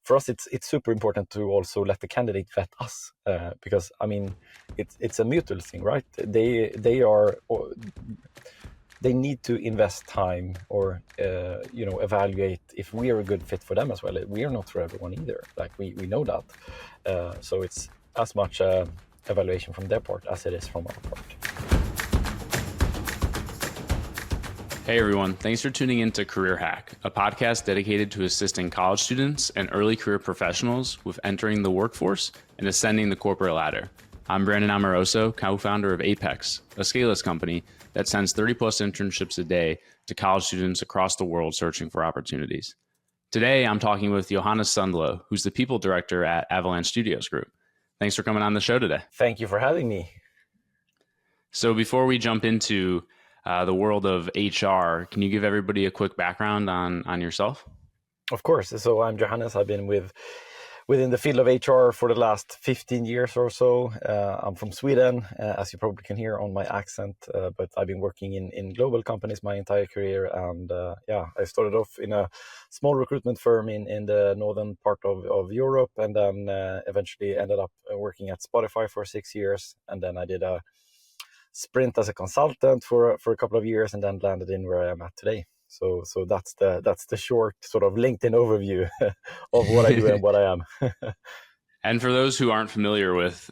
for us, it's super important to also let the candidate vet us, because I mean, it's a mutual thing, right? They need to invest time or evaluate if we are a good fit for them as well. We are not for everyone either. Like we know that, so it's as much evaluation from their part as it is from our part. Hey everyone, thanks for tuning in to Career Hack, a podcast dedicated to assisting college students and early career professionals with entering the workforce and ascending the corporate ladder. I'm Brandon Amoroso, co-founder of Apex, a scaleless company that sends 30 plus internships a day to college students across the world searching for opportunities. Today, I'm talking with Johannes Sundlo, who's the people director at Avalanche Studios Group. Thanks for coming on the show today. Thank you for having me. So before we jump into the world of HR, can you give everybody a quick background on yourself? Of course. So I'm Johannes. I've been within the field of HR for the last 15 years or so. I'm from Sweden, as you probably can hear on my accent, but I've been working in global companies my entire career. And I started off in a small recruitment firm in the northern part of Europe, and then eventually ended up working at Spotify for 6 years. And then I did a sprint as a consultant for a couple of years, and then landed in where I am at today. So that's the short sort of LinkedIn overview of what I do and what I am. And for those who aren't familiar with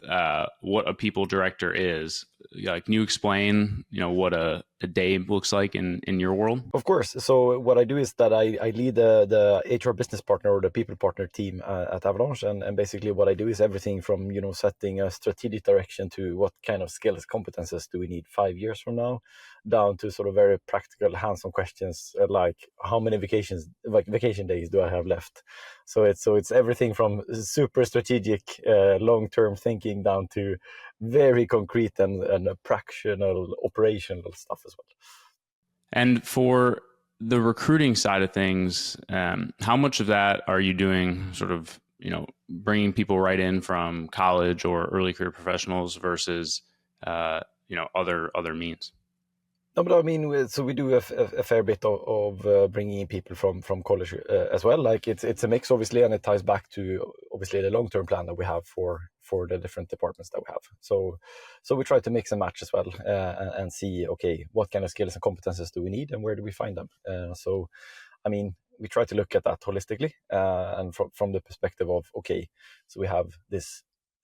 what a people director is, can you explain, what a day looks like in your world? Of course. So what I do is that I lead the HR business partner or the people partner team at Avalanche, and basically what I do is everything from setting a strategic direction to what kind of skills, competences do we need 5 years from now, down to sort of very practical, hands-on questions like how many vacation days do I have left. So it's everything from super strategic, long-term thinking down to very concrete and fractional operational stuff as well. And for the recruiting side of things, how much of that are you doing sort of, bringing people right in from college or early career professionals versus, other means? No, but I mean, so we do a fair bit of bringing in people from college as well. Like it's a mix, obviously, and it ties back to obviously the long-term plan that we have for the different departments that we have. So we try to mix and match as well, and see, okay, what kind of skills and competences do we need, and where do we find them? So, I mean, we try to look at that holistically, and from the perspective of, okay, so we have this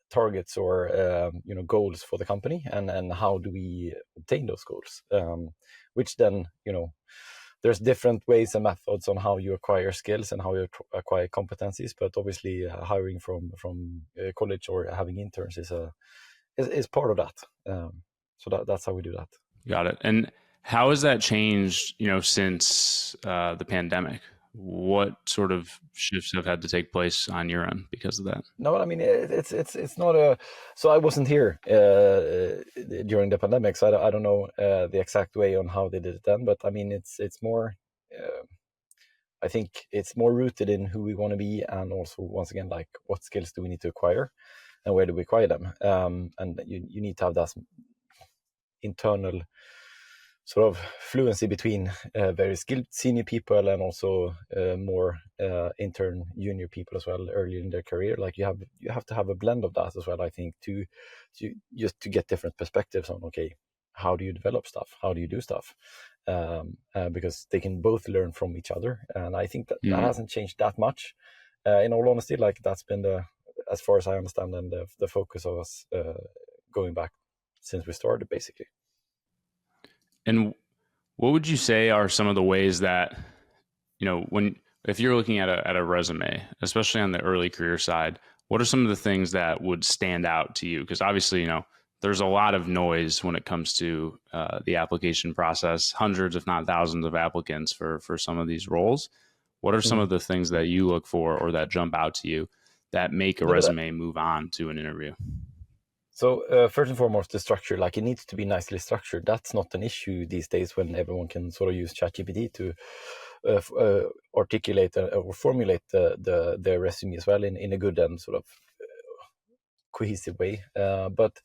targets or goals for the company, and how do we obtain those goals, which then there's different ways and methods on how you acquire skills and how you acquire competencies, but obviously hiring from college or having interns is part of that, so that's how we do that. Got it. And how has that changed since the pandemic? What sort of shifts have had to take place on your end because of that? No, I mean, it's not so I wasn't here during the pandemic, so I don't know the exact way on how they did it then, but I mean, it's more, I think it's more rooted in who we want to be, and also, once again, like what skills do we need to acquire and where do we acquire them, and you need to have that internal sort of fluency between very skilled senior people and also more intern junior people as well early in their career. Like you have to have a blend of that as well, I think, to just to get different perspectives on, okay, how do you develop stuff, how do you do stuff, because they can both learn from each other, and I think that hasn't changed that much, in all honesty. Like that's been as far as I understand, and the focus of us going back since we started, basically. And what would you say are some of the ways that, if you're looking at a resume, especially on the early career side, what are some of the things that would stand out to you? Because obviously, there's a lot of noise when it comes to the application process, hundreds, if not thousands of applicants for some of these roles. What are some of the things that you look for or that jump out to you that make a resume move on to an interview? So first and foremost, the structure, like it needs to be nicely structured. That's not an issue these days when everyone can sort of use ChatGPT to articulate or formulate their resume as well in a good and sort of cohesive way. But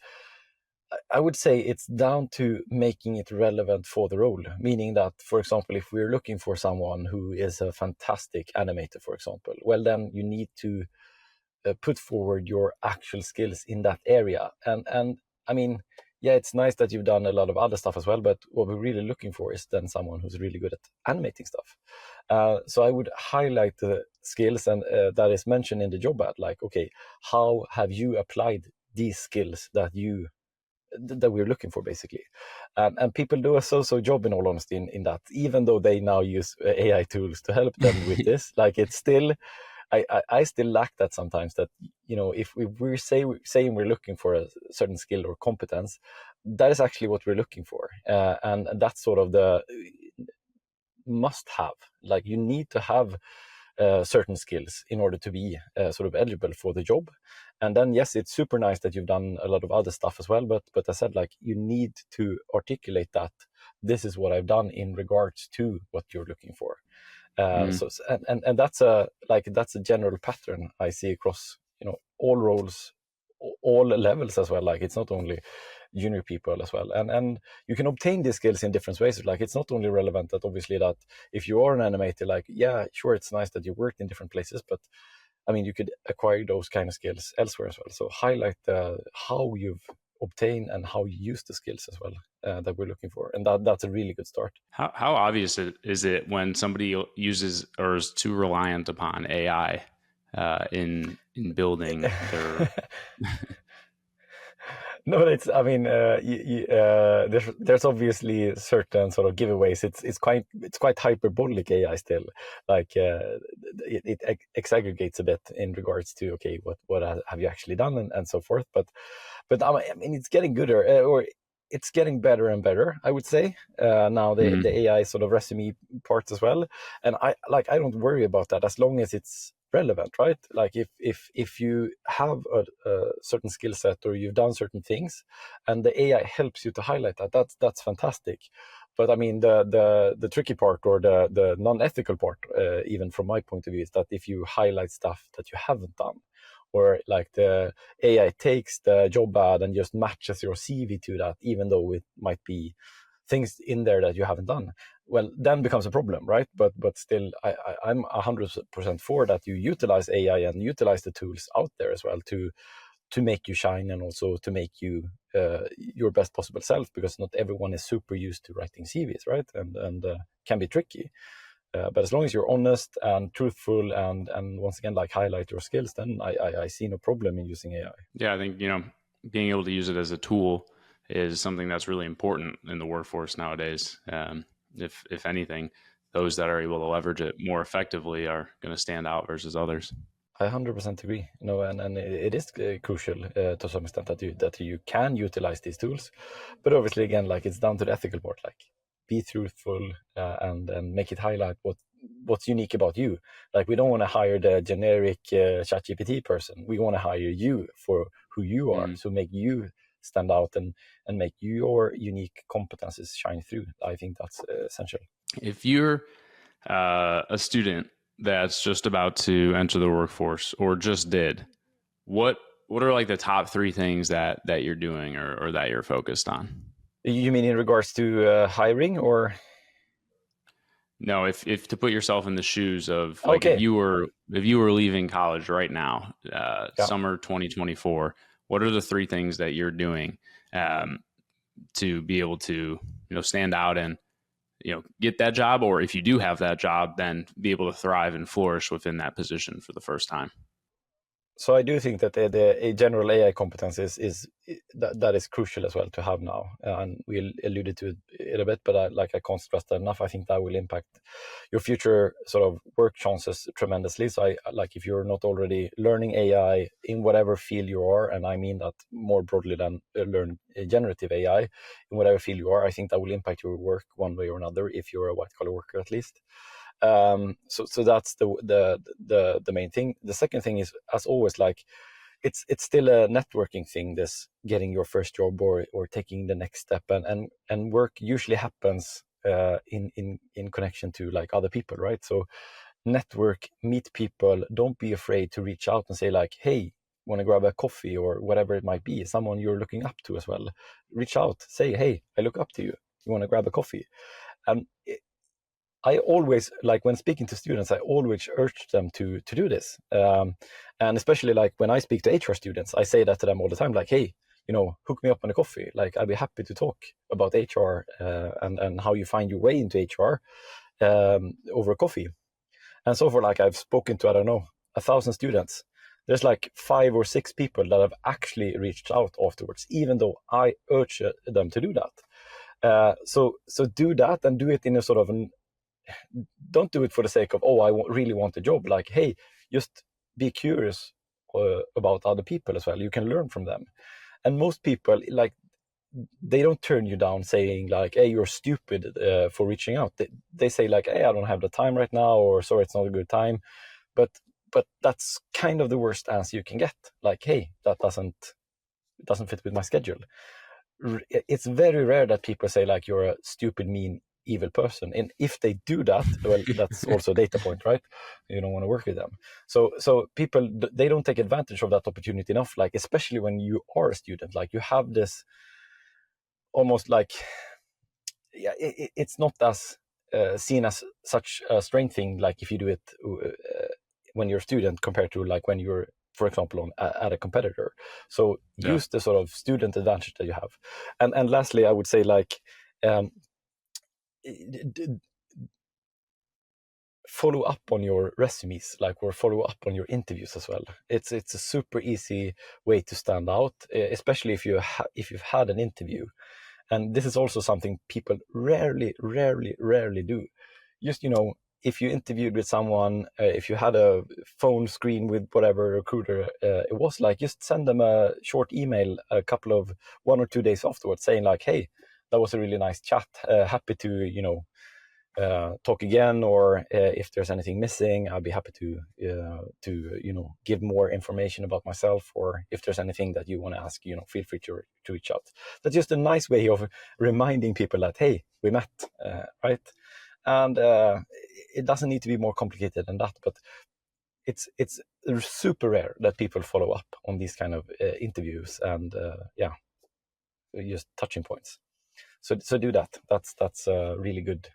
I would say it's down to making it relevant for the role, meaning that, for example, if we're looking for someone who is a fantastic animator, for example, well, then you need to put forward your actual skills in that area. And I mean, yeah, it's nice that you've done a lot of other stuff as well, but what we're really looking for is then someone who's really good at animating stuff. So I would highlight the skills and that is mentioned in the job ad, like, okay, how have you applied these skills that we're looking for, basically. And people do a so-so job, in all honesty, in that, even though they now use AI tools to help them with this. Like, it's still, I still lack that sometimes, that, if we're saying we're looking for a certain skill or competence, that is actually what we're looking for. And that's sort of the must have. Like, you need to have certain skills in order to be sort of eligible for the job. And then, yes, it's super nice that you've done a lot of other stuff as well, but I said, like, you need to articulate that this is what I've done in regards to what you're looking for. So and that's a general pattern I see across all roles, all levels as well. Like, it's not only junior people as well, and you can obtain these skills in different ways. Like, it's not only relevant that, obviously, that if you are an animator, like, yeah, sure, it's nice that you worked in different places, but I mean, you could acquire those kind of skills elsewhere as well. So highlight how you've obtained and how you use the skills as well, that we're looking for, and that's a really good start. How obvious is it when somebody uses or is too reliant upon AI in building their? No, it's. I mean, there's obviously certain sort of giveaways. It's quite hyperbolic AI still. Like, it exaggerates a bit in regards to, okay, what have you actually done, and so forth. But I mean, it's getting gooder, or it's getting better and better, I would say. Now the AI sort of resume part as well, and I don't worry about that as long as it's relevant, right? Like, if you have a certain skill set, or you've done certain things, and the AI helps you to highlight that, that's fantastic. But I mean, the tricky part, or the non-ethical part, even from my point of view, is that if you highlight stuff that you haven't done, or like the AI takes the job ad and just matches your CV to that, even though it might be things in there that you haven't done, well, then becomes a problem, right? But still, I'm 100% for that you utilize AI and utilize the tools out there as well to make you shine, and also to make you your best possible self, because not everyone is super used to writing CVs, right? And can be tricky. But as long as you're honest and truthful, and once again, like, highlight your skills, then I see no problem in using AI. Yeah, I think being able to use it as a tool is something that's really important in the workforce nowadays. If anything, those that are able to leverage it more effectively are going to stand out versus others. I 100% agree. And it is crucial to some extent that you can utilize these tools, but obviously, again, like, it's down to the ethical part. Like, be truthful, and make it highlight what's unique about you. Like, we don't want to hire the generic ChatGPT person. We want to hire you for who you are, so make you stand out, and make your unique competences shine through. I think that's essential. If you're a student that's just about to enter the workforce, or just did, what are like the top 3 things that you're doing, or that you're focused on? You mean in regards to hiring, or? No, if to put yourself in the shoes of, like, Okay. if you were leaving college right now, Yeah. summer 2024, what are the 3 things that you're doing to be able to stand out and get that job, or if you do have that job, then be able to thrive and flourish within that position for the first time? So I do think that the general AI competence that is crucial as well to have now, and we alluded to it a bit, but I can't stress that enough. I think that will impact your future sort of work chances tremendously. So I like, if you're not already learning AI in whatever field you are, and I mean that more broadly than learn generative AI, in whatever field you are, I think that will impact your work one way or another, if you're a white collar worker at least. So that's the main thing. The second thing is, as always, like, it's still a networking thing, this getting your first job, or taking the next step, and work usually happens in connection to, like, other people, right? So network, meet people, don't be afraid to reach out and say, like, hey, want to grab a coffee or whatever it might be, someone you're looking up to as well, reach out, say, hey, I look up to you. You want to grab a coffee? And I always, like when speaking to students, I always urge them to do this. And especially like when I speak to HR students, I say that to them all the time, like, hey, hook me up on a coffee. Like, I'd be happy to talk about HR and how you find your way into HR over a coffee. And so far, like I've spoken to, I don't know, 1,000 students. There's like 5 or 6 people that have actually reached out afterwards, even though I urge them to do that. So do that, and do it in a sort of don't do it for the sake of, oh, I really want a job. Like, hey, just be curious about other people as well. You can learn from them. And most people, like, they don't turn you down saying like, hey, you're stupid for reaching out. They say like, hey, I don't have the time right now, or sorry, it's not a good time. But that's kind of the worst answer you can get. Like, hey, that doesn't fit with my schedule. It's very rare that people say like, you're a stupid, mean, evil person. And if they do that, well, that's also a data point, right? You don't want to work with them. So people, they don't take advantage of that opportunity enough, like especially when you are a student. Like, you have this almost like, yeah, it's not as seen as such a strange thing, like if you do it when you're a student compared to like when you're, for example, at a competitor. So use the sort of student advantage that you have. And lastly, I would say like, follow up on your resumes, like, or follow up on your interviews as well. It's a super easy way to stand out, especially if you've had an interview. And this is also something people rarely do. Just, if you interviewed with someone, if you had a phone screen with whatever recruiter it was, like, just send them a short email 1 or 2 days afterwards saying like, hey, that was a really nice chat. Happy to, talk again, or if there's anything missing, I'll be happy to give more information about myself, or if there's anything that you want to ask, feel free to reach out. That's just a nice way of reminding people that, hey, we met, right? And it doesn't need to be more complicated than that, but it's super rare that people follow up on these kind of interviews, and just touching points. So do that. That's really good.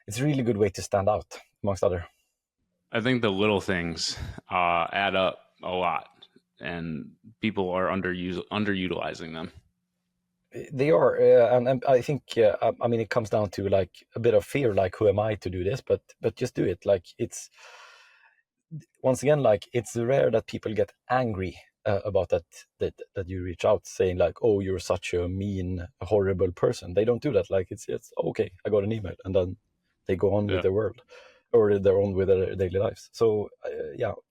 It's a really good way to stand out amongst other. I think the little things add up a lot, and people are underutilizing them. They are, and I think, I mean, it comes down to like a bit of fear, like, who am I to do this? But just do it. Like, it's, once again, like, it's rare that people get angry about that you reach out saying like, oh, you're such a mean, horrible person. They don't do that. Like, it's okay, I got an email, and then they go on with their world, or they're on with their daily lives. So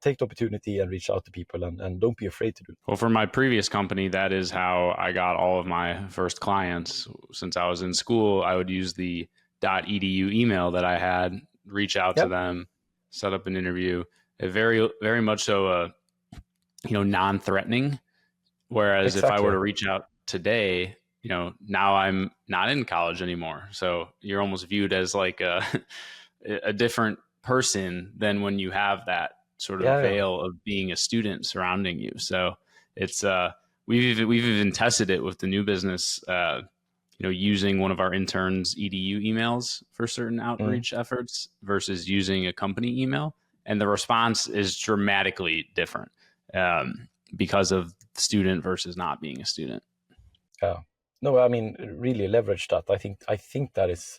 take the opportunity and reach out to people, and don't be afraid to do it. Well, for my previous company, that is how I got all of my first clients. Since I was in school, I would use the .edu email that I had, reach out to them, set up an interview. Very, very much so, non-threatening. Whereas if I were to reach out today, now I'm not in college anymore. So you're almost viewed as like a different person than when you have that sort of veil of being a student surrounding you. So it's we've even tested it with the new business, using one of our interns' EDU emails for certain outreach efforts versus using a company email, and the response is dramatically different because of student versus not being a student. Yeah, no, I mean, really leverage that. I think that is.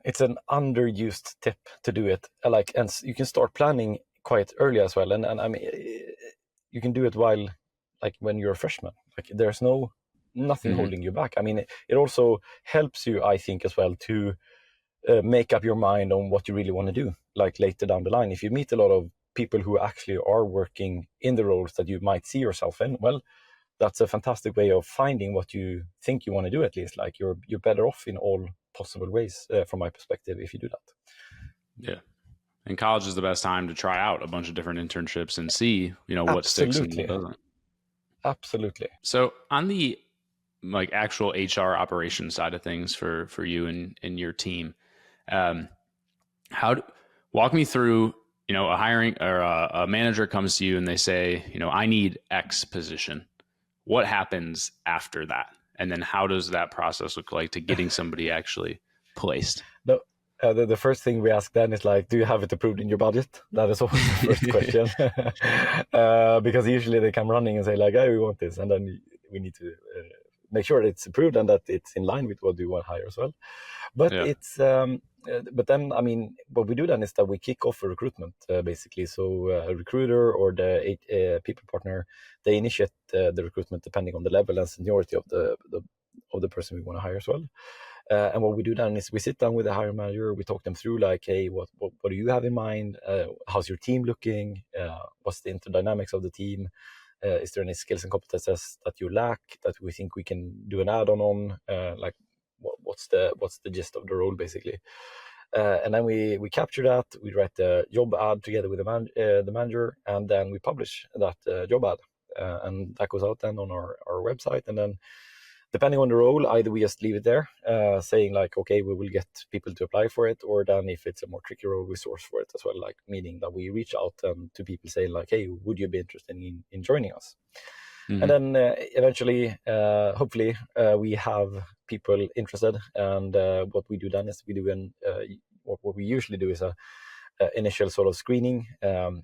It's an underused tip to do it. Like, and you can start planning quite early as well. And I mean, you can do it while, like, when you're a freshman. Like, there's nothing holding you back. I mean, it also helps you, I think, as well, to make up your mind on what you really want to do. Like, later down the line, if you meet a lot of people who actually are working in the roles that you might see yourself in, well, that's a fantastic way of finding what you think you want to do. At least, like, you're better off in all possible ways, from my perspective, if you do that. Yeah, and college is the best time to try out a bunch of different internships and see, what sticks and what doesn't. Absolutely. So on the actual HR operations side of things for you and your team, walk me through a hiring or a manager comes to you and they say, I need X position. What happens after that? And then how does that process look like to getting somebody actually placed? No, the first thing we ask then is like, do you have it approved in your budget? That is always the first question. Because usually they come running and say like, "Hey, we want this," and then we need to make sure it's approved and that it's in line with what we want to hire as well. But Yeah. but then, I mean, what we do then is that we kick off a recruitment, basically. So a recruiter or the people partner, they initiate the recruitment depending on the level and seniority of the person we want to hire as well. And what we do then is we sit down with the hiring manager, we talk them through like, hey, what do you have in mind? How's your team looking? What's the interdynamics of the team? Is there any skills and competences that you lack that we think we can do an add-on on? Like, what's the gist of the role, basically? And then we capture that, we write the job ad together with the manager, and then we publish that job ad. And that goes out then on our website. And then depending on the role, either we just leave it there, saying like, okay, we will get people to apply for it, or then if it's a more tricky role, we source for it as well, like meaning that we reach out to people saying like, hey, would you be interested in joining us? Mm-hmm. And then eventually, hopefully, we have people interested. And what we do then is we do what we usually do is a initial sort of screening,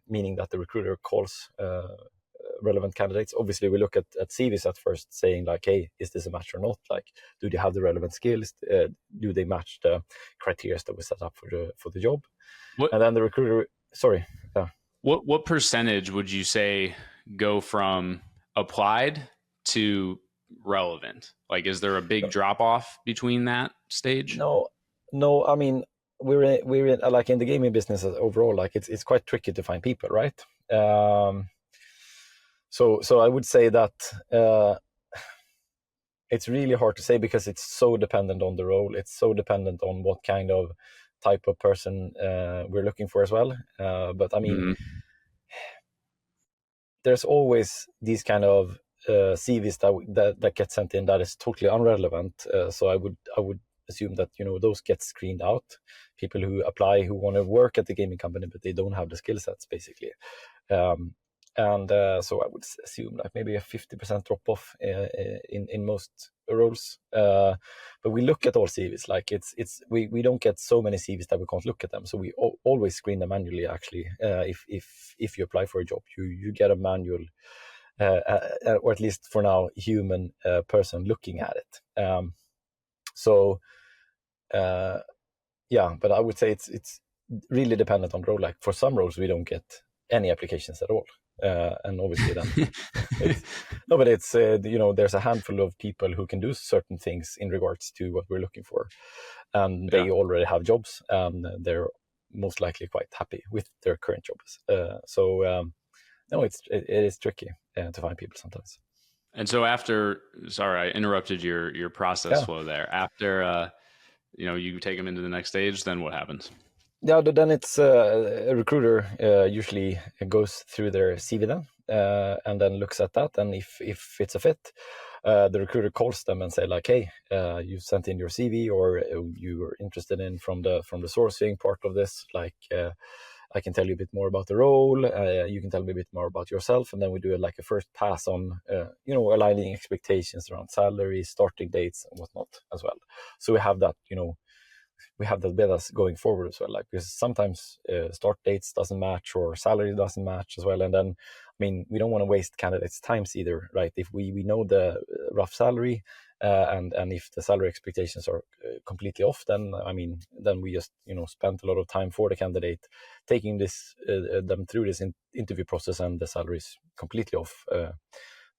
meaning that the recruiter calls relevant candidates. Obviously, we look at CVs at first, saying like, hey, is this a match or not? Like, do they have the relevant skills? Do they match the criteria that we set up for the job? What, and then the recruiter, sorry. What percentage would you say go from applied to relevant? Like, is there a big drop off between that stage? No. I mean, we're in, like in the gaming business overall, like it's quite tricky to find people, right? So I would say that it's really hard to say because it's so dependent on the role. It's so dependent on what kind of type of person we're looking for as well. But I mean, there's always these kind of CVs that get sent in that is totally irrelevant. So I would assume that those get screened out. People who apply who want to work at the gaming company but they don't have the skill sets, basically. And so I would assume like maybe a 50% drop off in most roles. But we look at all CVs. Like we don't get so many CVs that we can't look at them. So we always screen them manually. Actually, if you apply for a job, you get a manual, or at least for now, human person looking at it. Yeah, but I would say it's really dependent on the role. Like for some roles, we don't get any applications at all. And obviously then but it's there's a handful of people who can do certain things in regards to what we're looking for, and they already have jobs and they're most likely quite happy with their current jobs. No, it is tricky to find people sometimes. And so sorry, I interrupted your process flow there. After you take them into the next stage, then what happens? Yeah, then it's a recruiter usually goes through their CV then, and then looks at that, and if it's a fit, the recruiter calls them and say like, hey, you sent in your CV, or you were interested in from the sourcing part of this, like I can tell you a bit more about the role, you can tell me a bit more about yourself, and then we do like a first pass on aligning expectations around salary, starting dates and whatnot as well. So we have that with us going forward as well, like, because sometimes start dates doesn't match or salary doesn't match as well. And then, I mean, we don't want to waste candidates' times either, right? If we know the rough salary and if the salary expectations are completely off, then I mean, then we just spent a lot of time for the candidate taking them through this interview process, and the salary is completely off.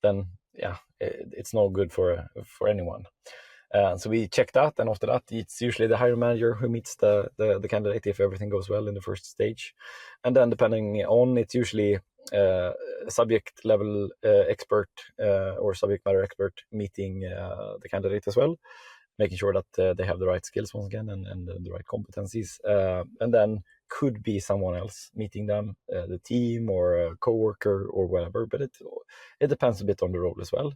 Then yeah, it's not good for anyone. So we check that, and after that, it's usually the hiring manager who meets the candidate if everything goes well in the first stage. And then depending on, it's usually a subject level expert or subject matter expert meeting the candidate as well, making sure that they have the right skills once again and the right competencies. And then could be someone else meeting them, the team or a coworker or whatever, but it depends a bit on the role as well.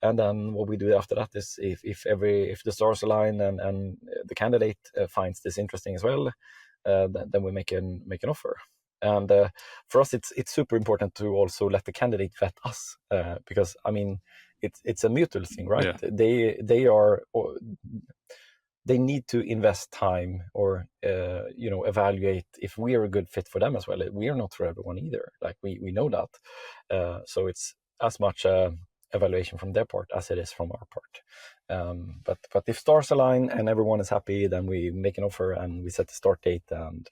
And then what we do after that is if the stars align and the candidate finds this interesting as well, then we make an offer. And for us, it's super important to also let the candidate vet us, because I mean, it's a mutual thing, right? Yeah. They need to invest time or evaluate if we are a good fit for them as well. We are not for everyone either. Like we know that, so it's as much evaluation from their part as it is from our part. But if stars align and everyone is happy, then we make an offer and we set the start date, and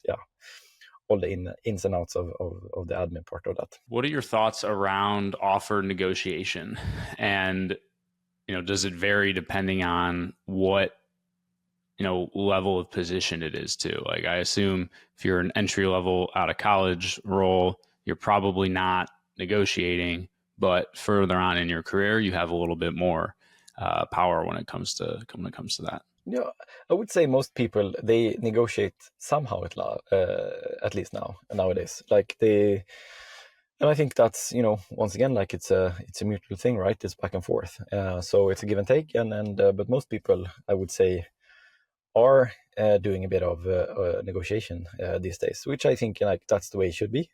all the ins and outs of the admin part of that. What are your thoughts around offer negotiation? And does it vary depending on what level of position it is too? Like, I assume if you're an entry level out of college role, you're probably not negotiating, but further on in your career, you have a little bit more power when it comes to that. Yeah, I would say most people, they negotiate somehow at least nowadays. And I think that's, once again, like it's a mutual thing, right? It's back and forth. So it's a give and take, but most people, I would say, are doing a bit of negotiation these days, which I think like that's the way it should be.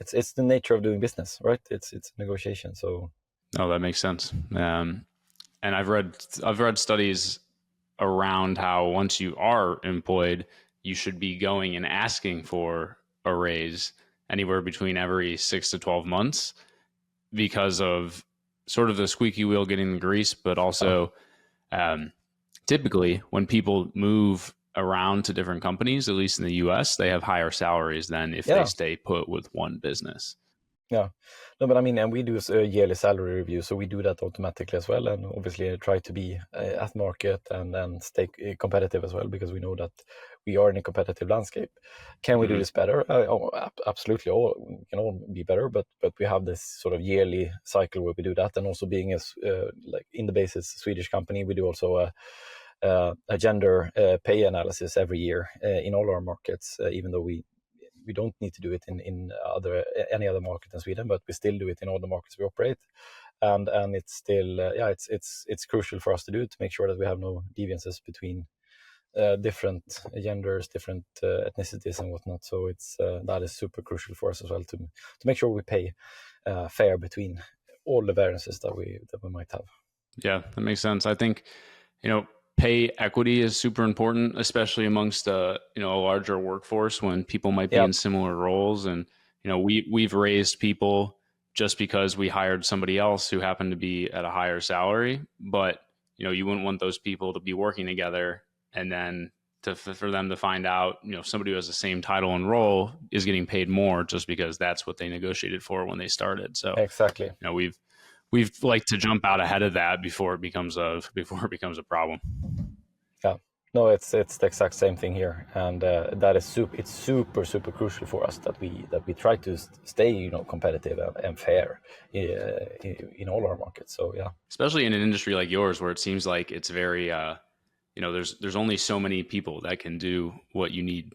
It's the nature of doing business, right? It's negotiation. So no, that makes sense. And I've read studies around how once you are employed, you should be going and asking for a raise anywhere between every 6 to 12 months because of sort of the squeaky wheel getting the grease, but also typically when people move around to different companies, at least in the US, they have higher salaries than if they stay put with one business. Yeah, no, but I mean, and we do a yearly salary review, so we do that automatically as well, and obviously try to be at market and then stay competitive as well, because we know that we are in a competitive landscape. Can we do this better? Absolutely, we can all be better, but we have this sort of yearly cycle where we do that, and also being like in the basis Swedish company, we do also a gender pay analysis every year in all our markets, even though we don't need to do it in any other market in Sweden, but we still do it in all the markets we operate, and it's still it's crucial for us to do it, to make sure that we have no deviances between different genders, different ethnicities and whatnot. So it's that is super crucial for us as well, to make sure we pay fair between all the variances that we might have. Yeah, that makes sense. I think pay equity is super important, especially amongst a larger workforce when people might be in similar roles. And we've raised people just because we hired somebody else who happened to be at a higher salary, but you wouldn't want those people to be working together and then for them to find out somebody who has the same title and role is getting paid more just because that's what they negotiated for when they started. So exactly, we've like to jump out ahead of that before it becomes a problem. Yeah, no, it's the exact same thing here, and that is super crucial for us that we try to stay competitive and fair in all our markets. So yeah, especially in an industry like yours where it seems like it's very there's only so many people that can do what you need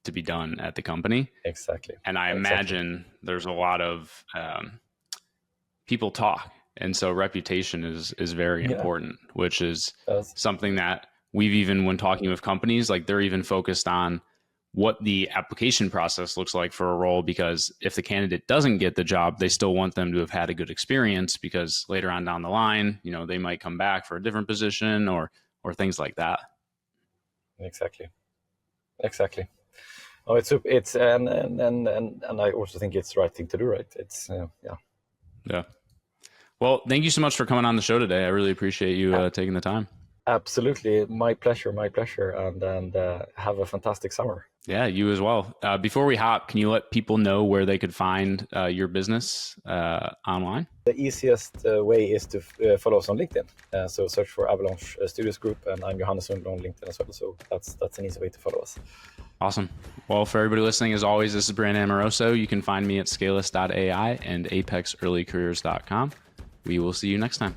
to be done at the company. Exactly. And I imagine there's a lot of people talk, and so reputation is very important, which is something that we've even, when talking with companies, like they're even focused on what the application process looks like for a role, because if the candidate doesn't get the job, they still want them to have had a good experience, because later on down the line, they might come back for a different position or things like that. Exactly. Oh, it's and I also think it's the right thing to do, right? It's yeah. Well, thank you so much for coming on the show today. I really appreciate you taking the time. Absolutely, my pleasure, and have a fantastic summer. Yeah, you as well. Before we hop, can you let people know where they could find your business online? The easiest way is to follow us on LinkedIn. So search for Avalanche Studios Group, and I'm Johannes Sundlo on LinkedIn as well. So that's an easy way to follow us. Awesome. Well, for everybody listening, as always, this is Brandon Amoroso. You can find me at scaleless.ai and apexearlycareers.com. We will see you next time.